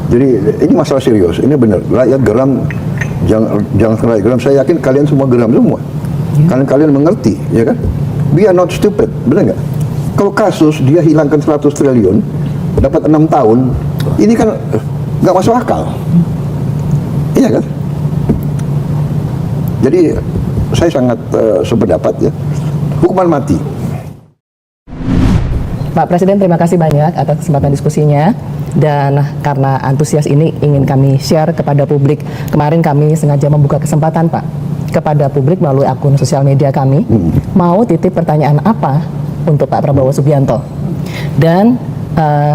Jadi ini masalah serius, ini benar. Rakyat geram, jangan rakyat geram. Saya yakin kalian semua geram semua. Kalian mengerti, ya kan? We are not stupid, benar nggak? Kalau kasus dia hilangkan 100 triliun, dapat 6 tahun, ini kan nggak masuk akal. Iya kan? Jadi saya sangat sependapat ya, hukuman mati. Pak Presiden, terima kasih banyak atas kesempatan diskusinya. Dan karena antusias ini ingin kami share kepada publik. Kemarin kami sengaja membuka kesempatan, Pak, kepada publik melalui akun sosial media kami. Mau titip pertanyaan apa untuk Pak Prabowo Subianto. Dan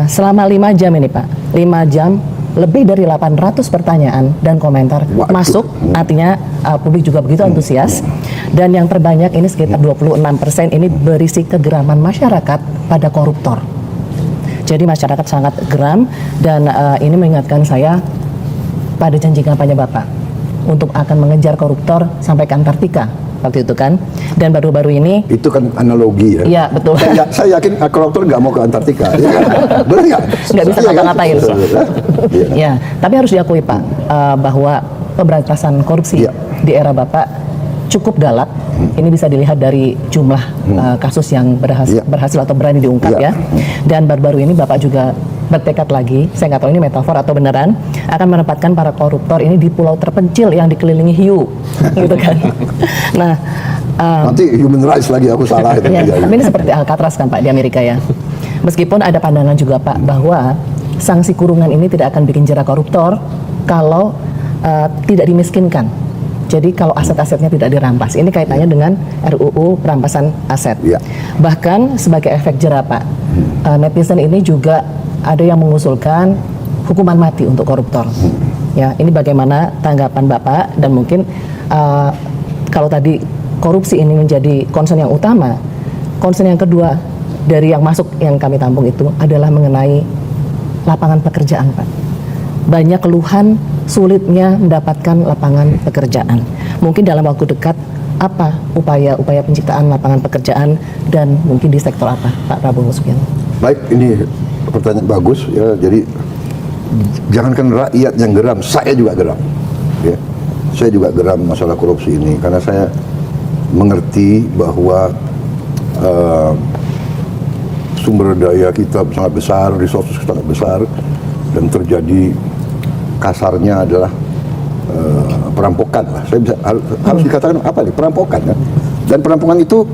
selama 5 jam ini, Pak, 5 jam lebih dari 800 pertanyaan dan komentar masuk, artinya publik juga begitu antusias. Dan yang terbanyak ini sekitar 26% ini berisi kegeraman masyarakat pada koruptor. Jadi masyarakat sangat geram dan ini mengingatkan saya pada janji kampanye Bapak untuk akan mengejar koruptor sampai ke Antartika waktu itu kan. Dan baru-baru ini itu kan analogi ya. Iya betul. Saya yakin koruptor nggak mau ke Antartika. Ya kan? Benar nggak? Nggak bisa ngapa-ngapain. Ya, tapi harus diakui Pak bahwa pemberantasan korupsi di era Bapak cukup galak. Ini bisa dilihat dari jumlah kasus yang berhasil atau berani diungkap ya. Dan baru-baru ini Bapak juga bertekad lagi, saya nggak tahu ini metafor atau beneran, akan menempatkan para koruptor ini di pulau terpencil yang dikelilingi hiu, gitu kan. Nah, nanti human rights lagi aku salah itu. Ya, tapi ini seperti Alcatraz kan Pak di Amerika ya. Meskipun ada pandangan juga Pak bahwa sanksi kurungan ini tidak akan bikin jera koruptor kalau tidak dimiskinkan. Jadi kalau aset-asetnya tidak dirampas, ini kaitannya dengan RUU perampasan aset. Bahkan sebagai efek jera Pak, netizen ini juga ada yang mengusulkan hukuman mati untuk koruptor. Ya, ini bagaimana tanggapan Bapak dan mungkin kalau tadi korupsi ini menjadi concern yang utama, concern yang kedua dari yang masuk yang kami tampung itu adalah mengenai lapangan pekerjaan Pak. Banyak keluhan sulitnya mendapatkan lapangan pekerjaan. Mungkin dalam waktu dekat apa upaya penciptaan lapangan pekerjaan dan mungkin di sektor apa Pak Prabowo Subianto? Baik, ini pertanyaan bagus ya. Jadi jangankan rakyat yang geram, saya juga geram. Ya. Saya juga geram masalah korupsi ini karena saya mengerti bahwa sumber daya kita sangat besar, resources sangat besar, dan terjadi kasarnya adalah perampokan lah. Saya bisa harus dikatakan apa nih, perampokan kan. Dan perampokan itu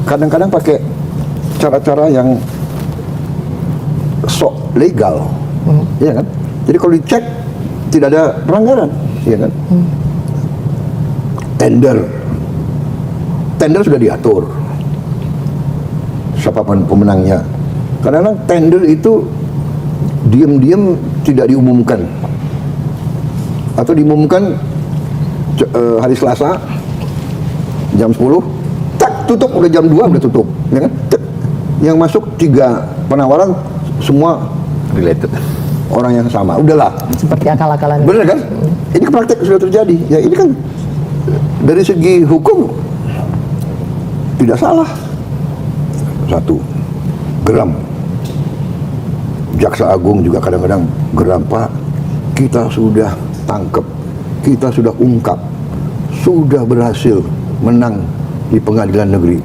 kadang-kadang pakai cara-cara yang sok legal, ya kan? Jadi kalau dicek tidak ada pelanggaran, ya kan? Tender sudah diatur, siapapun pemenangnya. Kadang-kadang tender itu diam-diam tidak diumumkan atau diumumkan hari Selasa jam 10, tak tutup, udah jam 2 udah tutup, ya kan? Yang masuk 3 penawaran semua related, orang yang sama, udahlah. Seperti akal-akalan. Bener kan? Ini praktek sudah terjadi. Ya ini kan dari segi hukum tidak salah. Satu, geram. Jaksa Agung juga kadang-kadang geram, Pak, kita sudah tangkap, kita sudah ungkap, sudah berhasil menang di pengadilan negeri.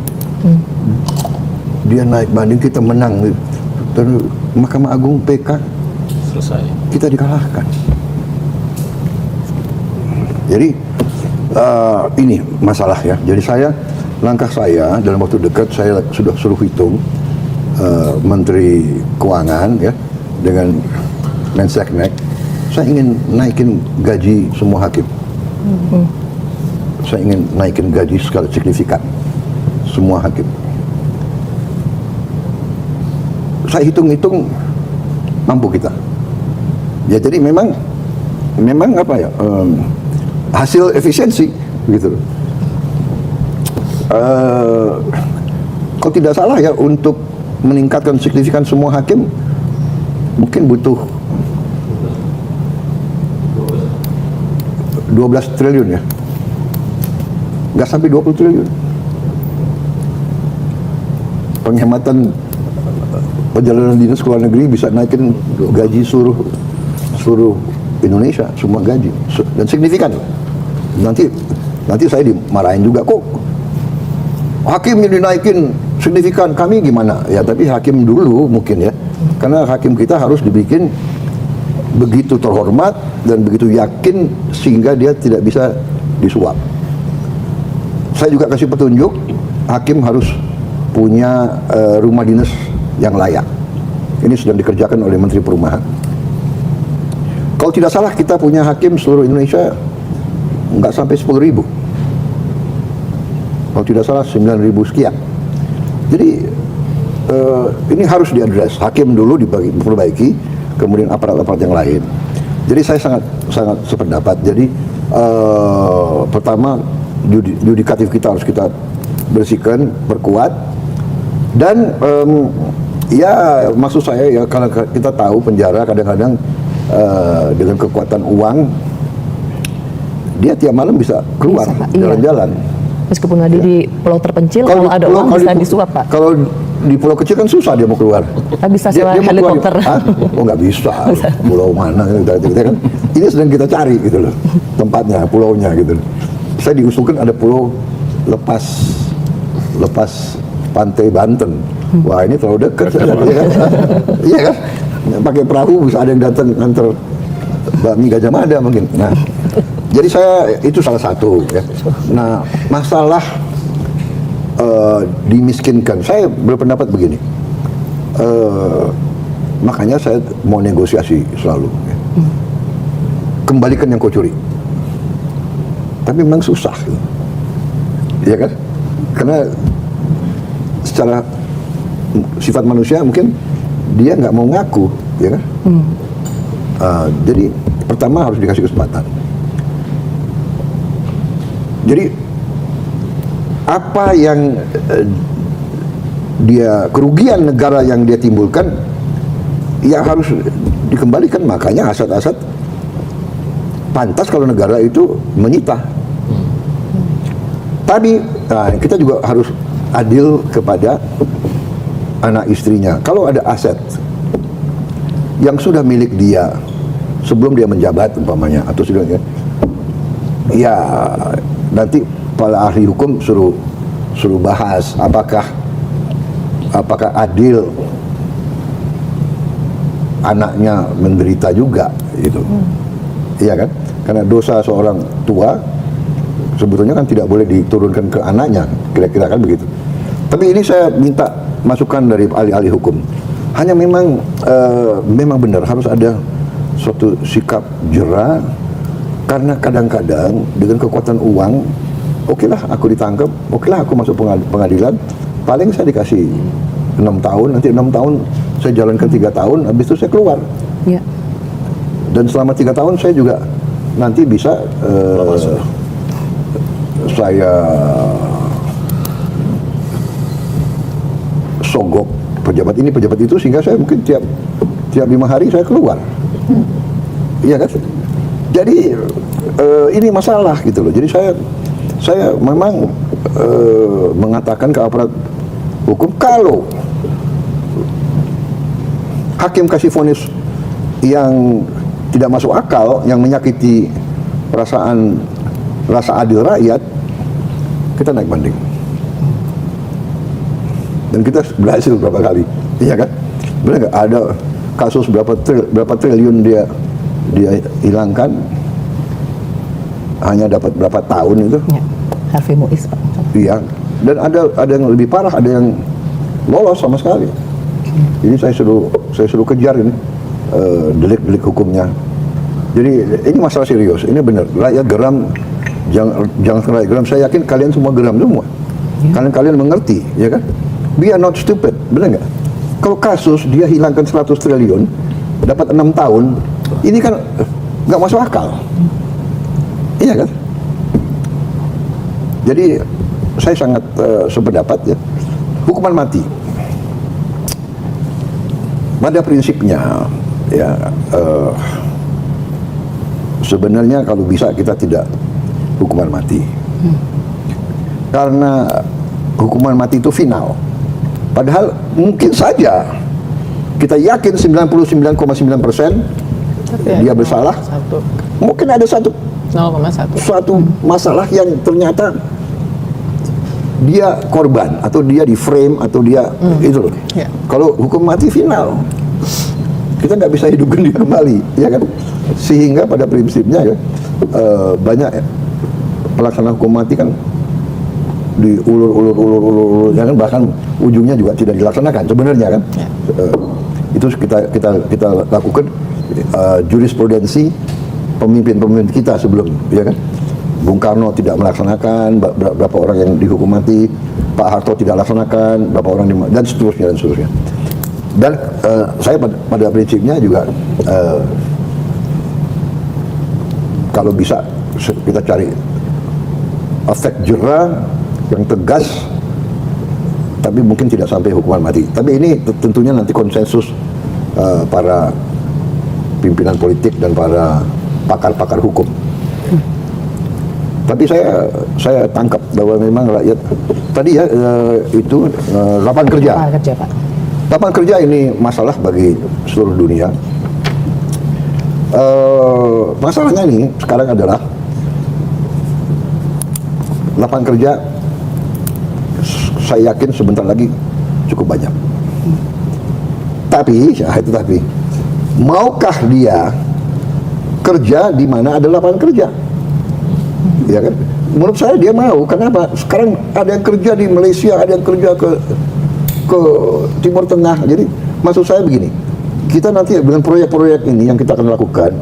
Dia naik banding, kita menang. Terus Mahkamah Agung PK selesai, kita dikalahkan. Jadi ini masalah ya. Jadi langkah saya dalam waktu dekat, saya sudah suruh hitung Menteri Keuangan ya dengan Menseknek, saya ingin naikin gaji semua hakim. Saya ingin naikin gaji skala signifikan semua hakim. Saya hitung-hitung mampu kita. Ya jadi memang apa ya, hasil efisiensi gitu. Kalau tidak salah ya, untuk meningkatkan signifikan semua hakim mungkin butuh 12 triliun ya, nggak sampai 20 triliun. Penghematan perjalanan dinas ke luar negeri bisa naikin gaji seluruh seluruh Indonesia, semua gaji dan signifikan. Nanti saya dimarahin juga, kok hakimnya dinaikin signifikan, kami gimana? Ya tapi hakim dulu mungkin ya, karena hakim kita harus dibikin begitu terhormat dan begitu yakin sehingga dia tidak bisa disuap. Saya juga kasih petunjuk, hakim harus punya rumah dinas yang layak. Ini sedang dikerjakan oleh Menteri Perumahan. Kalau tidak salah kita punya hakim seluruh Indonesia nggak sampai 10.000. Kalau tidak salah 9.000 sekian. Jadi ini harus diadres. Hakim dulu diperbaiki, kemudian aparat-aparat yang lain. Jadi saya sangat sependapat. Jadi pertama yudikatif kita harus kita bersihkan, perkuat, dan ya maksud saya ya, karena kita tahu penjara kadang-kadang dengan kekuatan uang dia tiap malam bisa keluar jalan-jalan. Meskipun ada di pulau terpencil, kalau ada uang bisa disuap, Pak. Kalau di pulau kecil kan susah dia mau keluar. Tapi bisa sewa helikopter. Oh nggak bisa. Pulau mana? Kita kan ini sedang kita cari gitu loh, tempatnya, pulaunya gitu. Saya diusulkan ada pulau lepas pantai Banten. Wah ini terlalu dekat. Iya kan? Pakai perahu bisa ada yang datang nganter bakmi Gajah Mada mungkin. Nah, jadi saya itu salah satu ya. Nah, masalah dimiskinkan, saya berpendapat begini. Makanya saya mau negosiasi selalu ya. Kembalikan yang kau curi. Tapi memang susah gitu. Ya kan? Karena secara sifat manusia mungkin dia nggak mau ngaku, ya kan? Jadi pertama harus dikasih kesempatan. Jadi apa yang kerugian negara yang dia timbulkan ya harus dikembalikan. Makanya aset-aset pantas kalau negara itu menyita. Tapi kita juga harus adil kepada anak istrinya. Kalau ada aset yang sudah milik dia sebelum dia menjabat umpamanya atau sudah ya nanti para ahli hukum suruh bahas apakah adil anaknya menderita juga gitu. Iya kan? Karena dosa seorang tua sebetulnya kan tidak boleh diturunkan ke anaknya, kira-kira kan begitu. Tapi ini saya minta masukan dari ahli-ahli hukum. Hanya memang benar harus ada suatu sikap jera, karena kadang-kadang dengan kekuatan uang, okelah aku ditangkap, okelah aku masuk pengadilan, paling saya dikasih 6 tahun, nanti 6 tahun saya jalankan 3 tahun, habis itu saya keluar. Ya. Dan selama 3 tahun saya juga nanti bisa saya sogok pejabat ini pejabat itu sehingga saya mungkin tiap 5 hari saya keluar. Iya kan? Jadi ini masalah gitu loh. Jadi saya memang mengatakan ke aparat hukum, kalau hakim kasih vonis yang tidak masuk akal, yang menyakiti rasa adil rakyat, kita naik banding. Dan kita berhasil berapa kali, iya kan? Benar nggak? Ada kasus berapa triliun dia hilangkan, hanya dapat berapa tahun itu? Ya, Harvey Muiz, Pak. Iya. Dan ada yang lebih parah, ada yang lolos sama sekali. Ini saya suruh kejar ini delik hukumnya. Jadi ini masalah serius. Ini benar. Rakyat geram, jangan rakyat geram. Saya yakin kalian semua geram semua. Kalian mengerti, ya kan? We are not stupid, benar nggak? Kalau kasus dia hilangkan 100 triliun, dapat 6 tahun, ini kan nggak masuk akal. Iya kan? Jadi saya sangat sependapat ya, hukuman mati. Pada prinsipnya ya sebenarnya kalau bisa kita tidak hukuman mati. Karena hukuman mati itu final. Padahal mungkin saja kita yakin 99,9% Tapi ya, dia bersalah, satu mungkin ada satu 0,1. masalah yang ternyata dia korban atau dia di frame atau dia itu loh. Ya. Kalau hukum mati final, kita nggak bisa hidupkan dia kembali, ya kan? Sehingga pada prinsipnya ya banyak pelaksana hukum mati kan diulur, ya kan, bahkan ujungnya juga tidak dilaksanakan sebenarnya kan. Ya. Itu kita lakukan jurisprudensi pemimpin kita sebelum, ya kan. Bung Karno tidak melaksanakan, berapa orang yang dihukum mati, Pak Harto tidak laksanakan, berapa orang dan seterusnya. Dan saya pada prinsipnya juga kalau bisa kita cari efek jera yang tegas, tapi mungkin tidak sampai hukuman mati. Tapi ini tentunya nanti konsensus para pimpinan politik dan para pakar-pakar hukum. Tapi saya tangkap bahwa memang rakyat tadi ya itu lapangan kerja. Lapangan kerja, Pak. Lapangan kerja ini masalah bagi seluruh dunia. Masalahnya ini sekarang adalah lapangan kerja, saya yakin sebentar lagi cukup banyak. Tapi, maukah dia kerja di mana ada lapangan kerja? Ya kan? Menurut saya dia mau. Kenapa? Sekarang ada yang kerja di Malaysia, ada yang kerja ke Timur Tengah. Jadi maksud saya begini, kita nanti dengan proyek-proyek ini yang kita akan lakukan,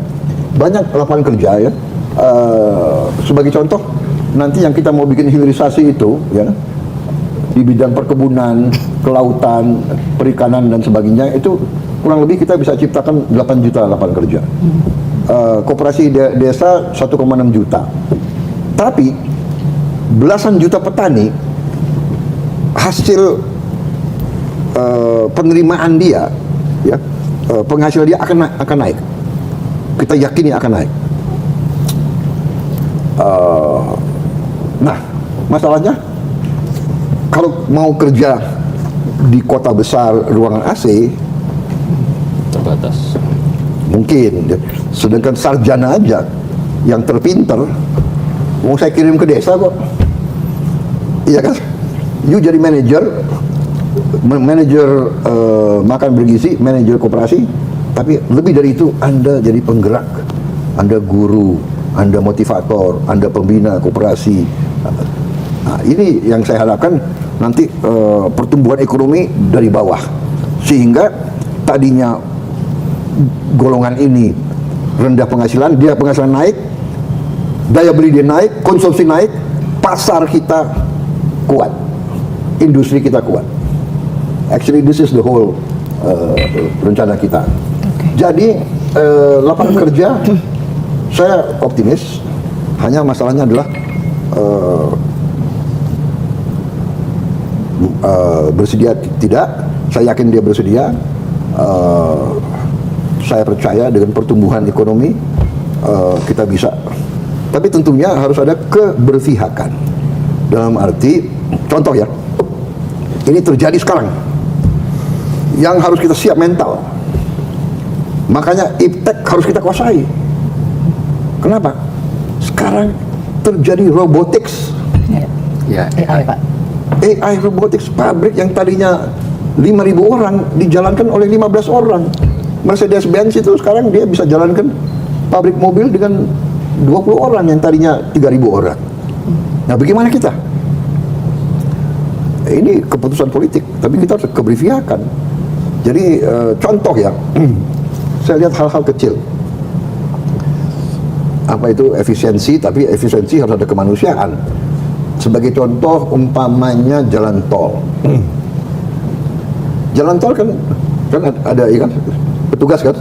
banyak lapangan kerja ya. Sebagai contoh, nanti yang kita mau bikin hilirisasi itu ya, di bidang perkebunan, kelautan, perikanan dan sebagainya, itu kurang lebih kita bisa ciptakan 8 juta lapangan kerja. Koperasi desa 1,6 juta. Tapi belasan juta petani hasil penerimaan dia, ya, penghasilan dia akan naik. Kita yakini akan naik. Nah, masalahnya kalau mau kerja di kota besar ruangan AC terbatas. mungkin, sedangkan sarjana aja yang terpinter mau saya kirim ke desa kok, iya kan? You jadi manajer makan bergizi, manajer koperasi, tapi lebih dari itu Anda jadi penggerak, Anda guru, Anda motivator, Anda pembina koperasi. Nah, ini yang saya harapkan nanti pertumbuhan ekonomi dari bawah, sehingga tadinya golongan ini rendah penghasilan, dia penghasilan naik, daya beli dia naik, konsumsi naik, pasar kita kuat, industri kita kuat. Actually this is the whole rencana kita. Jadi lapangan kerja saya optimis, hanya masalahnya adalah bersedia tidak. Saya yakin dia bersedia. Saya percaya dengan pertumbuhan ekonomi kita bisa. Tapi tentunya harus ada keberpihakan. Dalam arti, contoh ya, ini terjadi sekarang. Yang harus kita siap mental. Makanya iptek harus kita kuasai. Kenapa? Sekarang terjadi robotics. Ya, AI, Pak. AI robotics, pabrik yang tadinya 5.000 orang dijalankan oleh 15 orang. Mercedes-Benz itu sekarang dia bisa jalankan pabrik mobil dengan 20 orang yang tadinya 3.000 orang. Nah, bagaimana kita? Ini keputusan politik, tapi kita harus keberpihakan. Jadi contoh ya, saya lihat hal-hal kecil. Apa itu efisiensi, tapi efisiensi harus ada kemanusiaan. Sebagai contoh, umpamanya jalan tol. Jalan tol kan ada ya kan, petugas kan,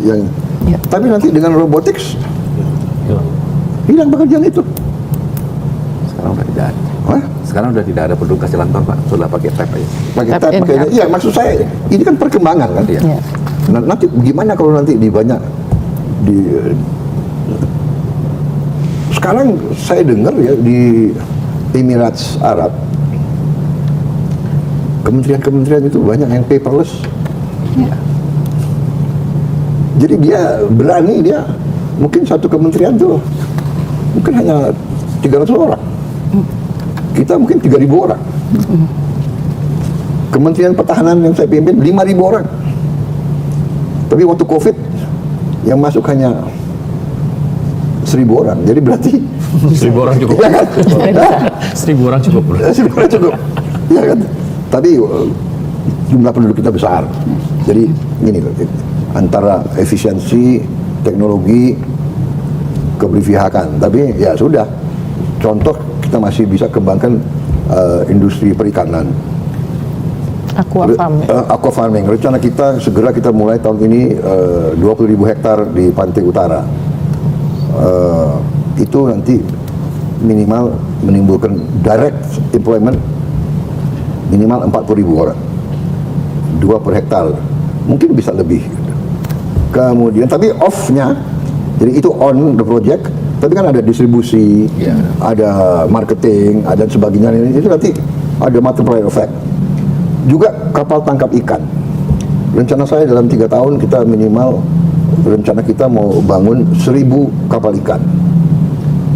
yang. Tapi nanti dengan robotics hilang pekerjaan itu. sekarang udah tidak ada. Hah? Sekarang udah tidak ada petugas jalan tol, Pak. Sudah pakai tap aja. Pakai Tap tab, in, pakai. tap. Iya, maksud saya ini kan perkembangan kan. Iya. Ya. Nanti gimana kalau nanti di banyak di sekarang saya dengar ya di Emirates Arab, kementerian-kementerian itu banyak yang paperless. Jadi dia berani, dia mungkin satu kementerian tuh mungkin hanya 300 orang. Kita mungkin 3.000 orang. Kementerian Pertahanan yang saya pimpin 5.000 orang. Tapi waktu COVID yang masuk hanya 1.000 orang. Jadi berarti 1.000 orang cukup. ya kan? 1.000 orang cukup. 1.000 orang cukup. Ya kan? Tapi jumlah penduduk kita besar. Jadi gini loh, antara efisiensi, teknologi, keberpihakan. Tapi ya sudah. Contoh kita masih bisa kembangkan industri perikanan. Aqua farm. Aqua farming. Rencana kita segera kita mulai tahun ini 20.000 hektar di pantai utara. Itu nanti minimal menimbulkan direct employment minimal 40.000 orang. 2 per hektar. Mungkin bisa lebih. Kemudian tapi off-nya, jadi itu on the project, tapi kan ada distribusi, ada marketing, ada sebagainya. Itu nanti ada multiplier effect. Juga kapal tangkap ikan. Rencana saya dalam 3 tahun kita minimal, rencana kita mau bangun 1.000 kapal ikan.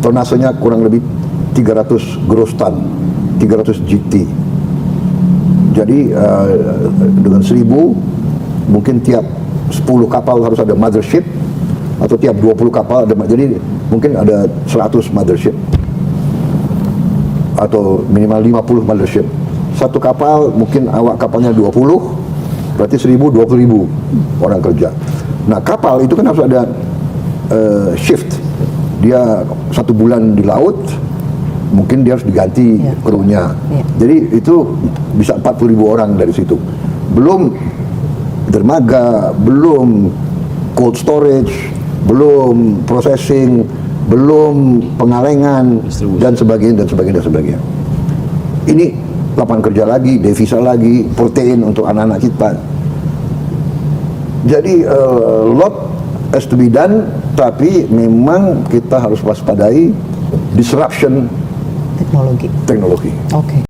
Tonasenya kurang lebih 300 gross ton, 300 GT. Jadi dengan 1.000 mungkin tiap 10 kapal harus ada mothership, atau tiap 20 kapal ada, jadi mungkin ada 100 mothership atau minimal 50 mothership. Satu kapal mungkin awak kapalnya 20, berarti 1.000, 20.000 orang kerja. Nah kapal itu kan harus ada shift. Dia 1 bulan di laut, mungkin dia harus diganti krunya. Jadi itu bisa 40.000 orang dari situ. Belum dermaga, belum cold storage, belum processing, belum pengalengan dan sebagainya dan sebagainya dan sebagainya. Ini lapangan kerja lagi, devisa lagi, protein untuk anak-anak kita. Jadi lot has to be done, tapi memang kita harus waspadai disruption Teknologi. teknologi. Oke.